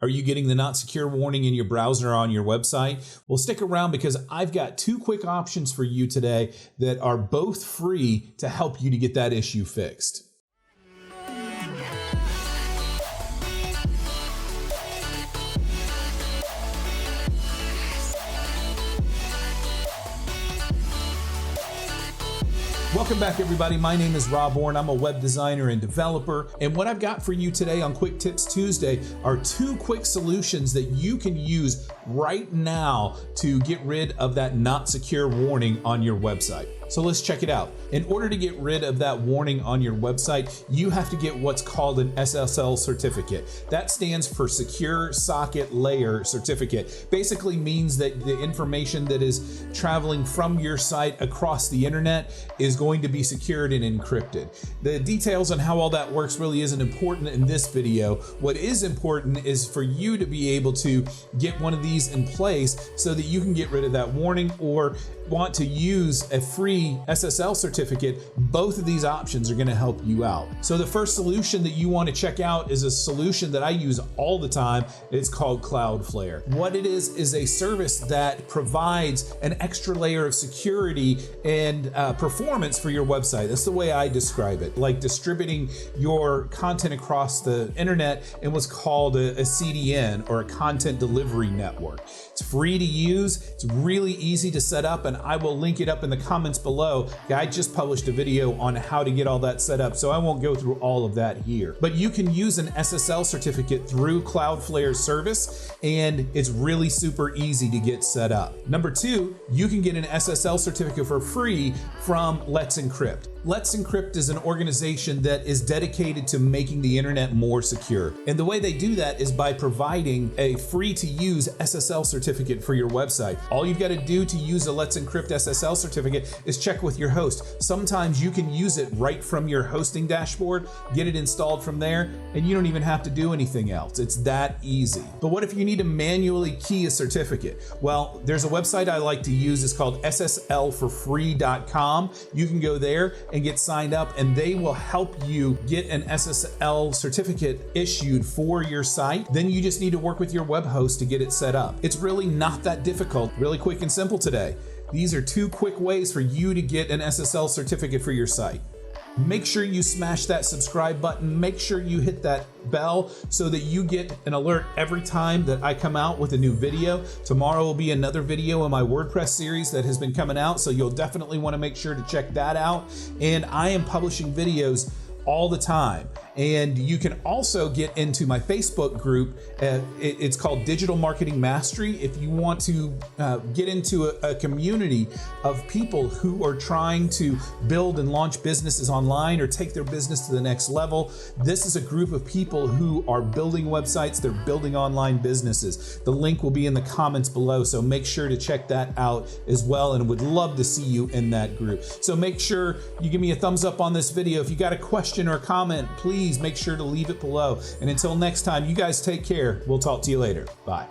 Are you getting the not secure warning in your browser or on your website? Well, stick around because I've got 2 quick options for you today that are both free to help you to get that issue fixed. Welcome back, everybody. My name is Rob Orn. I'm a web designer and developer. And what I've got for you today on Quick Tips Tuesday are 2 quick solutions that you can use right now to get rid of that not secure warning on your website. So let's check it out. In order to get rid of that warning on your website, you have to get what's called an SSL certificate. That stands for Secure Socket Layer Certificate. Basically means that the information that is traveling from your site across the internet is going to be secured and encrypted. The details on how all that works really isn't important in this video. What is important is for you to be able to get one of these in place so that you can get rid of that warning or want to use a free SSL certificate. Both of these options are going to help you out. So the first solution that you want to check out is a solution that I use all the time. It's called CloudFlare. What it is a service that provides an extra layer of security and performance for your website. That's the way I describe it, like distributing your content across the internet in what's called a CDN, or a content delivery network. It's free to use. It's really easy to set up, and I will link it up in the comments below. I just published a video on how to get all that set up, so I won't go through all of that here. But you can use an SSL certificate through CloudFlare's service, and it's really super easy to get set up. Number 2, you can get an SSL certificate for free from Let's Encrypt. Let's Encrypt is an organization that is dedicated to making the internet more secure. And the way they do that is by providing a free to use SSL certificate for your website. All you've got to do to use a Let's Encrypt SSL certificate is check with your host. Sometimes you can use it right from your hosting dashboard, get it installed from there, and you don't even have to do anything else. It's that easy. But what if you need to manually key a certificate? Well, there's a website I like to use. It's called SSLforfree.com. You can go there and get signed up, and they will help you get an SSL certificate issued for your site. Then you just need to work with your web host to get it set up. It's really not that difficult, really quick and simple today. These are 2 quick ways for you to get an SSL certificate for your site. Make sure you smash that subscribe button. Make sure you hit that bell so that you get an alert every time that I come out with a new video. Tomorrow will be another video in my WordPress series that has been coming out, so you'll definitely want to make sure to check that out. And I am publishing videos all the time. And you can also get into my Facebook group. It's called Digital Marketing Mastery. If you want to get into a community of people who are trying to build and launch businesses online or take their business to the next level, this is a group of people who are building websites, they're building online businesses. The link will be in the comments below, so make sure to check that out as well, and would love to see you in that group. So make sure you give me a thumbs up on this video. If you got a question or comment, please make sure to leave it below. And until next time, you guys take care. We'll talk to you later. Bye.